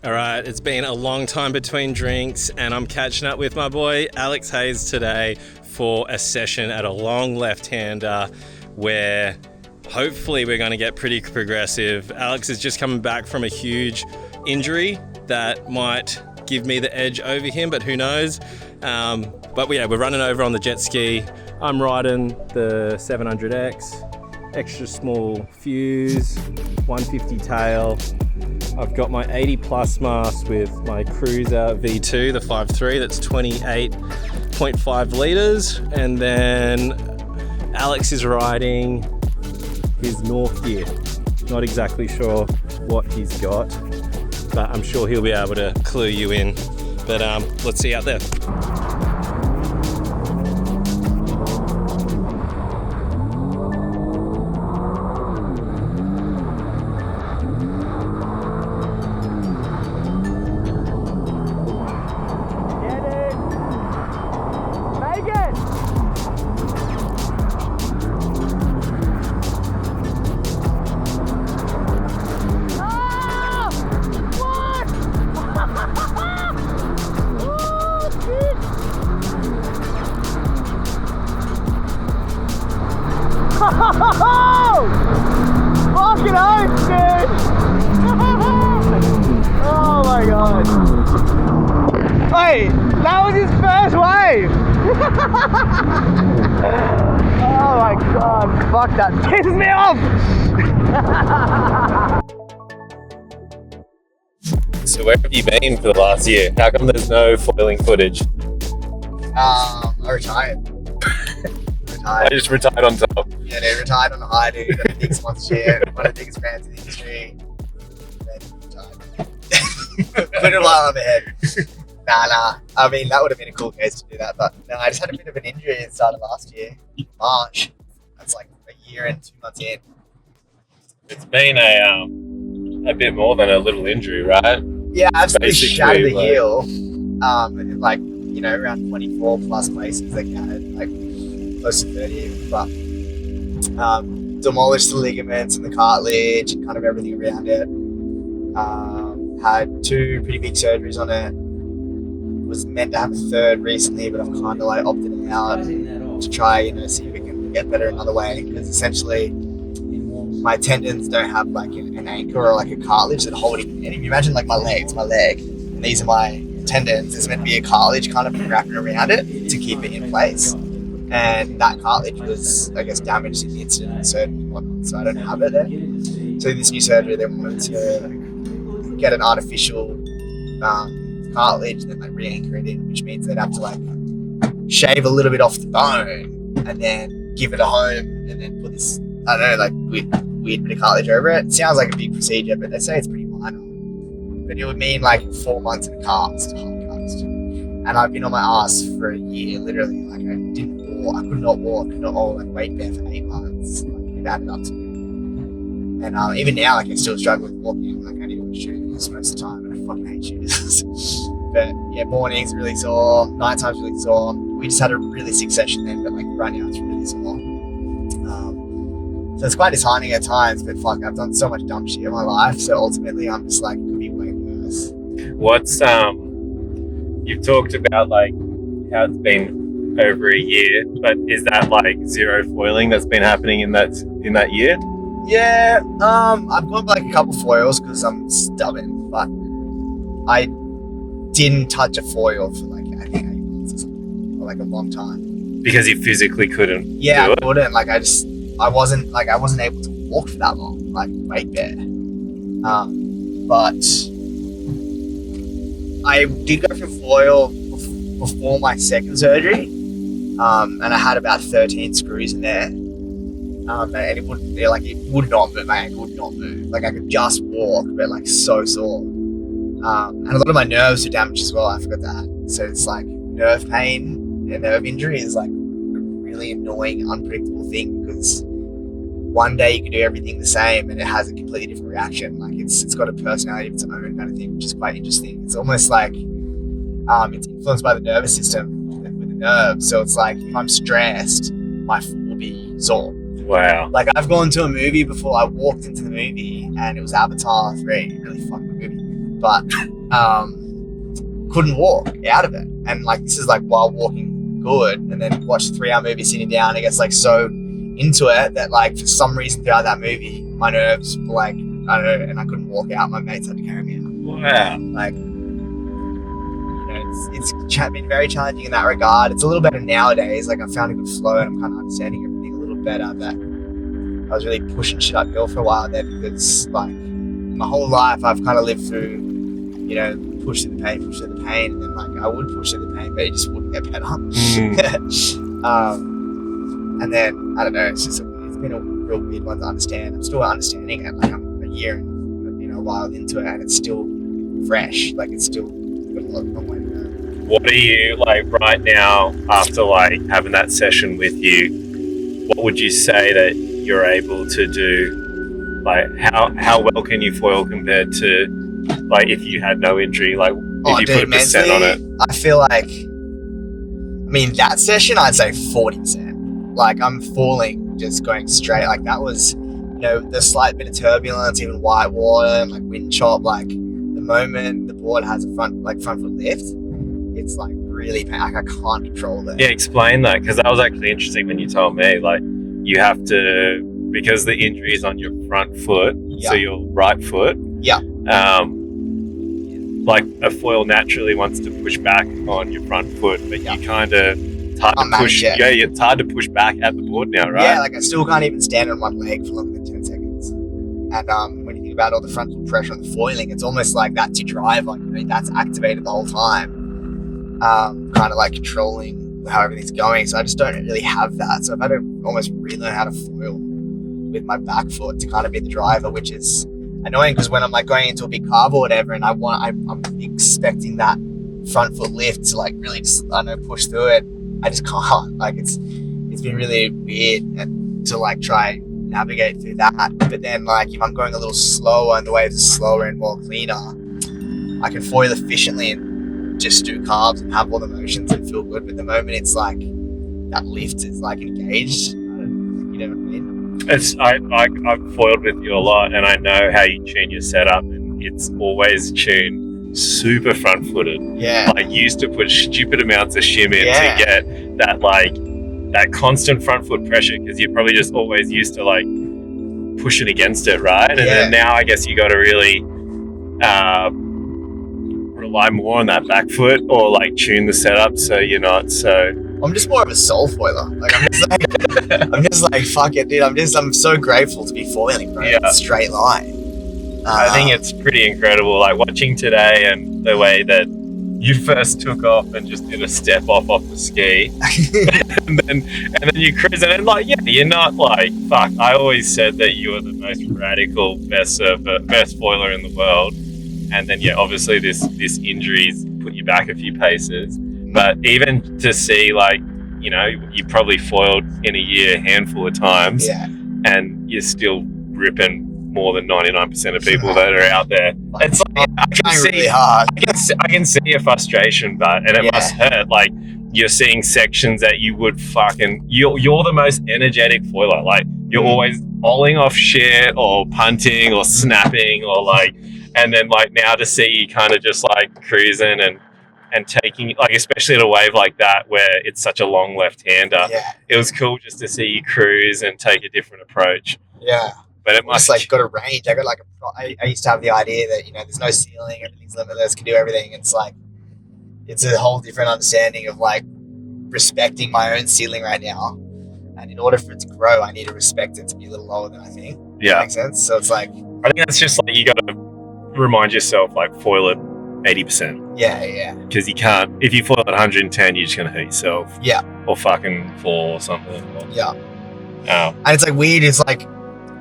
All right, it's been a long time between drinks, and I'm catching up with my boy Alex Hayes today for a session at a long left-hander where hopefully we're going to get pretty progressive. Alex is just coming back from a huge injury that might give me the edge over him, but who knows? But yeah, we're running over on the jet ski. I'm riding the 700X, extra small fuse, 150 tail. I've got my 80 plus mast with my Cruiser V2, the 5.3, that's 28.5 litres. And then Alex is riding his North Gear. Not exactly sure what he's got, but I'm sure he'll be able to clue you in. But let's see out there. Fucking oath, dude! Oh my god. Wait, that was his first wave! Oh my god, fuck, that pisses me off! So where have you been for the last year? How come there's no foiling footage? I retired. I just retired on top. Yeah, they retired on the high, dude. Got a big sponsorship, one of the biggest brands in the industry. Then retired. Put it all on the head. Nah. I mean, that would have been a cool case to do that, but no, I just had a bit of an injury at the start of last year, March. That's like a year and 2 months in. It's been a bit more than a little injury, right? Yeah, I absolutely Basically, shattered the like- heel. Like, you know, around 24 plus places I counted, like close to 30, but demolished the ligaments and the cartilage and kind of everything around it. Had 2 pretty big surgeries on it. Was meant to have a third recently, but I've kind of like opted out to try, you know, see if we can get better another way, because essentially my tendons don't have like an anchor or like a cartilage that hold it. And if you imagine like my leg, and these are my tendons, there's meant to be a cartilage kind of wrapping around it to keep it in place. And that cartilage was, I guess, damaged in the incident and surgery and whatnot, so I don't have it there. So this new surgery, they wanted to get an artificial cartilage and then like re-anchor it in, which means they'd have to like shave a little bit off the bone and then give it a home and then put this, I don't know, like weird bit of cartilage over it. It sounds like a big procedure, but they say it's pretty minor. But it would mean like 4 months in a cast, hard cast. And I've been on my ass for a year, literally. Like I could not walk, like weight bear for 8 months. Like it added up to me. And even now, like I still struggle with walking. Like I need to wear shoes most of the time, and I fucking hate shoes. But yeah, mornings really sore, night times really sore. We just had a really sick session then, but like right now it's really sore. So it's quite disheartening at times, but fuck, I've done so much dumb shit in my life. So ultimately, I'm just like, it could be way worse. What's you've talked about like how it's been over a year, but is that like zero foiling that's been happening in that year? Yeah, I've got like a couple foils because I'm stubborn, but I didn't touch a foil for like I think 8 months or something, or like a long time. Because you physically couldn't Yeah, do I it? couldn't. Like I wasn't able to walk for that long, like weight bear. But I did go for foil before my second surgery, and I had about 13 screws in there. And it would not move. My ankle would not move. Like I could just walk, but like so sore. And a lot of my nerves were damaged as well. I forgot that. So it's like nerve pain and nerve injury is like a really annoying, unpredictable thing, because one day you can do everything the same and it has a completely different reaction. Like it's got a personality of its own kind of thing, which is quite interesting. It's almost like it's influenced by the nervous system with the nerves. So it's like if I'm stressed, my foot will be sore. Wow. Like I've gone to a movie before. I walked into the movie and it was Avatar 3, really fucking movie. but couldn't walk out of it. And like, this is like while walking good, and then watch a 3-hour movie sitting down. I guess like so into it that like for some reason throughout that movie, my nerves were like, I don't know, and I couldn't walk out. My mates had to carry me out. Wow. Like, it's been very challenging in that regard. It's a little better nowadays. Like, I found a good flow and I'm kind of understanding everything a little better. But I was really pushing shit uphill for a while there because, like, my whole life I've kind of lived through, you know, push through the pain, and then like I would push through the pain, but it just wouldn't get better. And then I don't know. It's been a real weird one to understand. I'm still understanding it. Like, I'm a year and, you know, a while into it, and it's still fresh. Like, it's still got a long way to go. What are you like right now after like having that session with you? What would you say that you're able to do? Like, how well can you foil compared to like if you had no injury? Like, if you put a percent on it? I feel like, I mean, that session I'd say 40%. Like, I'm falling, just going straight. Like, that was, you know, the slight bit of turbulence, even white water and like wind chop. Like, the moment the board has a front foot lift, it's like really pain. Like, I can't control that. Yeah, explain that, because that was actually interesting when you told me. Like, you have to, because the injury is on your front foot, so your right foot. Yeah. Like, a foil naturally wants to push back on your front foot, but you kind of, it's hard to push. Yeah, it's hard to push back at the board now, right? Yeah, like I still can't even stand on one leg for longer than 10 seconds. And when you think about all the frontal pressure on the foiling, it's almost like that's your driver. You know, that's activated the whole time. Kind of like controlling how everything's going. So I just don't really have that. So I've had to almost relearn how to foil with my back foot to kind of be the driver, which is annoying because when I'm like going into a big carve or whatever, and I'm expecting that front foot lift to like really just, I don't know, push through it. I just can't. Like, it's been really weird to like try navigate through that. But then like if I'm going a little slower and the waves are slower and more cleaner, I can foil efficiently and just do carves and have all the motions and feel good. But the moment it's like that lift is like engaged, you know what I mean? I've foiled with you a lot, and I know how you tune your setup, and it's always tuned super front footed. Yeah. Like, you used to put stupid amounts of shim in to get that like that constant front foot pressure, because you're probably just always used to like pushing against it, right? And then now I guess you got to really rely more on that back foot, or like tune the setup so you're not so. I'm just more of a soul foiler. Like, I'm just like fuck it, dude. I'm so grateful to be foiling, bro. Yeah. Straight line. I think it's pretty incredible, like watching today and the way that you first took off and just did a step off the ski, and then you cruise, and then like, yeah, you're not like, fuck, I always said that you were the most radical best surfer, best foiler in the world, and then obviously this injury's put you back a few paces. But even to see, like, you know, you probably foiled in a year a handful of times, and you're still ripping more than 99% of people that are out there. It's like, I can see really hard. I can see your frustration, but and it must hurt. Like, you're seeing sections that you would fucking, you're the most energetic foiler. Like, you're always bowling off shit or punting or snapping or like, and then like now to see you kind of just like cruising and taking, like, especially at a wave like that where it's such a long left-hander, it was cool just to see you cruise and take a different approach. Yeah. But it must like got a range. I got like I used to have the idea that, you know, there's no ceiling, everything's limitless, can do everything. It's like, it's a whole different understanding of like respecting my own ceiling right now. And in order for it to grow, I need to respect it to be a little lower than I think. Yeah. That makes sense? So it's like, I think that's just like, you got to remind yourself, like, foil it 80%. Yeah. Because you can't, if you foil at 110, you're just going to hurt yourself. Yeah. Or fucking fall or something. Yeah. And it's like weird. It's like,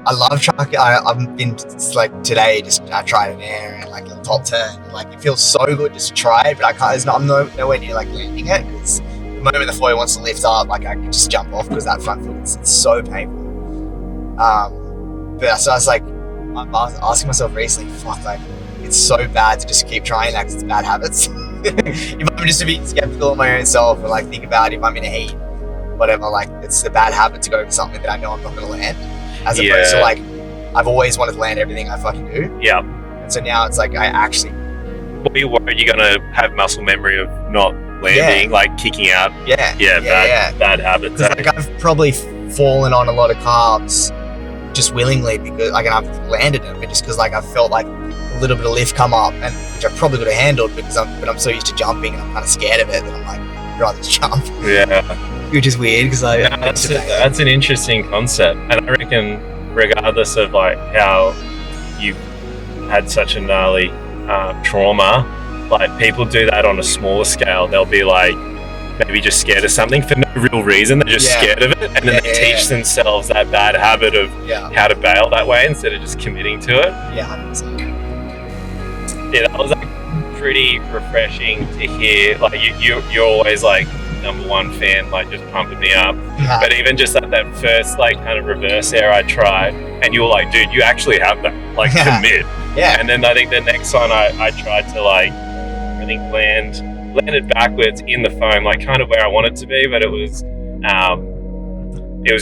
I love trying. I've been like today, I tried an air and like a top turn. And, like, it feels so good just to try it, but I can't. I'm nowhere near like landing it, because the moment the foil wants to lift up, like, I can just jump off because that front foot, it's so painful. But so I was like, I was asking myself recently, fuck, like, it's so bad to just keep trying that because it's bad habits. If I'm just to be skeptical of my own self and like think about if I'm in a heat, whatever, like, it's a bad habit to go for something that I know I'm not going to land. As opposed to like, I've always wanted to land everything I fucking do. Yeah. And so now it's like, I actually Were you worried you're going to have muscle memory of not landing, like kicking out? Bad habits. Like I've probably fallen on a lot of carbs just willingly because like, and I've landed them, but just because like I felt like a little bit of lift come up, and which I probably would have handled because I'm so used to jumping and I'm kind of scared of it that I'm like, I'd rather just jump. Yeah. Which is weird because that's an interesting concept, and I reckon regardless of like how you've had such a gnarly trauma, like people do that on a smaller scale. They'll be like maybe just scared of something for no real reason. They're just scared of it, and then they teach themselves that bad habit of how to bail that way instead of just committing to it. Yeah, 100%. Yeah, that was like pretty refreshing to hear. Like you're always like number one fan, like just pumping me up. Yeah. But even just at that first like kind of reverse air I tried, and you were like, dude, you actually have that, like commit. Yeah. And then I think the next one I tried to like, I think landed backwards in the foam, like kind of where I wanted to be, but it was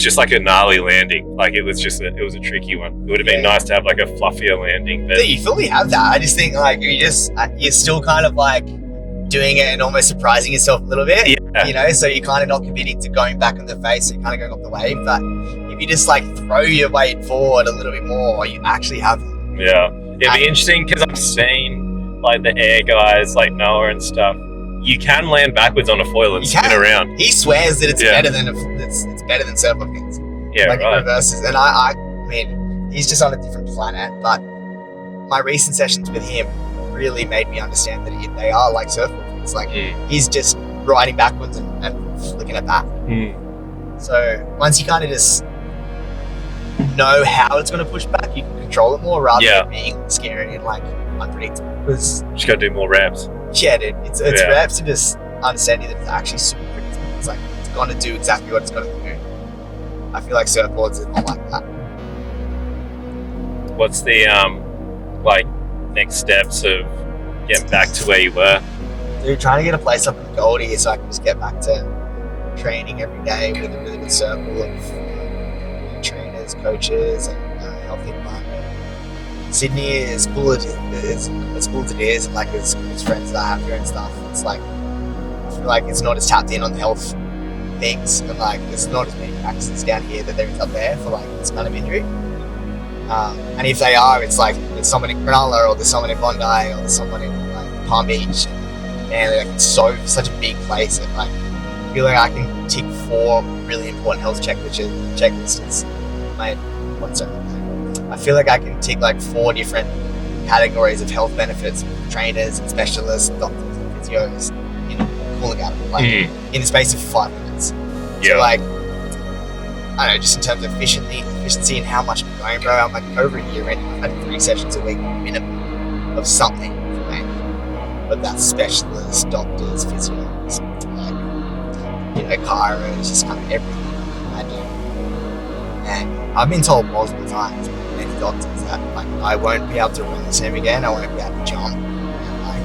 just like a gnarly landing. Like it was a tricky one. It would have been nice to have like a fluffier landing. But you fully have that. I just think like you're still kind of like doing it and almost surprising yourself a little bit. Yeah. You know, so you're kind of not committing to going back on the face, so you're kind of going off the wave. But if you just like throw your weight forward a little bit more, you actually have it. Yeah. It'd be interesting because I've seen like the air guys like Noah and stuff. You can land backwards on a foil and spin around. He swears that it's better than it's better than surfboards. Yeah, like right. It reverses. And I mean, he's just on a different planet. But my recent sessions with him really made me understand that they are like surfboards. It's like he's just riding backwards and flicking it back. So once you kind of just know how it's going to push back, you can control it more rather than being scary and like unpredictable. Because just got to do more reps. Yeah, dude. It's reps to just understanding that it's actually super predictable. It's like it's going to do exactly what it's going to do. I feel like surfboards are not like that. What's the like next steps of getting back to where you were? Dude, trying to get a place up in Goldie so I can just get back to training every day with a really good circle of trainers, coaches, and healthy environment. Sydney is cool as it is, and like as friends that I have here and stuff. It's like I feel like it's not as tapped in on the health things, and like there's not as many practices down here that there is up there for like this kind of injury. And if they are, it's like there's someone in Cronulla, or there's someone in Bondi, or there's someone in like Palm Beach, and like it's such a big place. And like I feel like I can tick 4 really important health checklists. I feel like I can tick like 4 different categories of health benefits, trainers and specialists, doctors and physios in Coolangatta, like in the space of 5 minutes. Yeah. So like, I don't know, just in terms of efficiency and how much I'm going, bro, I'm like over a year right now. I've had 3 sessions a week minimum of something for me. But that's specialists, doctors, physios, like, chiros, just kind of everything I do. And I've been told multiple times by many doctors that like I won't be able to run the same again, I won't be able to jump, and like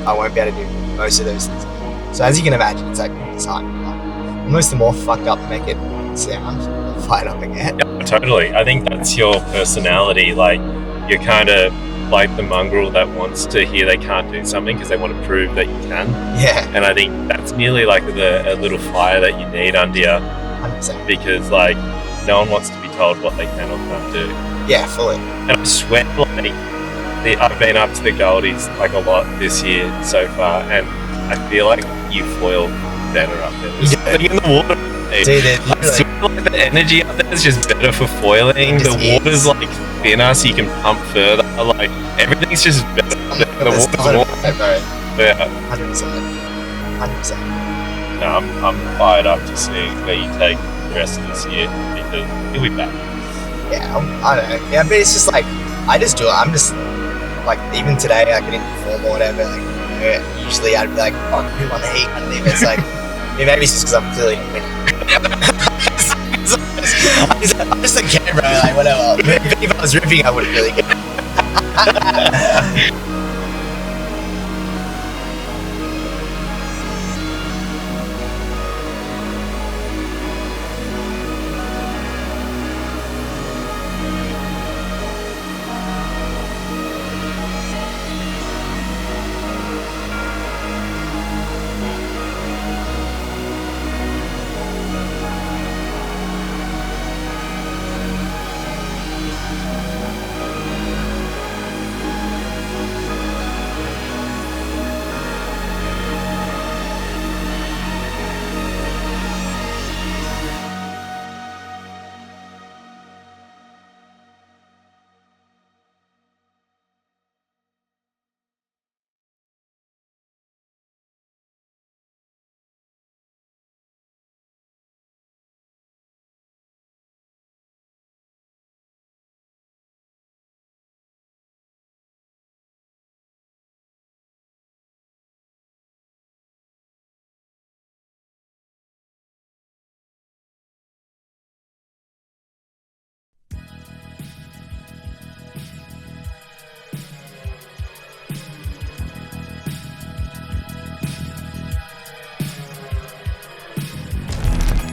I won't be able to do most of those things again. So as you can imagine, it's like it's hard. Like, almost the more fucked up to make it sound, the fight up again. Yeah, totally. I think that's your personality. Like you're kind of like the mongrel that wants to hear they can't do something because they want to prove that you can. Yeah. And I think that's nearly like a little fire that you need under you. 100%. Because like no one wants to be told what they can or can't do. Yeah, fully. And I swear, like, I've been up to the Goldies like a lot this year so far, and I feel like you foil better up there. There's something in the water. Dude, I swear, like, the energy up there is just better for foiling. The water's like thinner, so you can pump further. Like everything's just better. The water's warm. Yeah. 100%. 100%. No, I'm fired up to see where you take the rest of this year because you'll be back. Yeah, I don't know. Yeah, but it's just like I just do it. I'm just like even today I couldn't perform or whatever. Like usually I'd be like, oh, who won the heat? I don't know. It's like maybe it's just because I'm clearly winning. I'm just a camera, like whatever. If I was ripping, I wouldn't really get.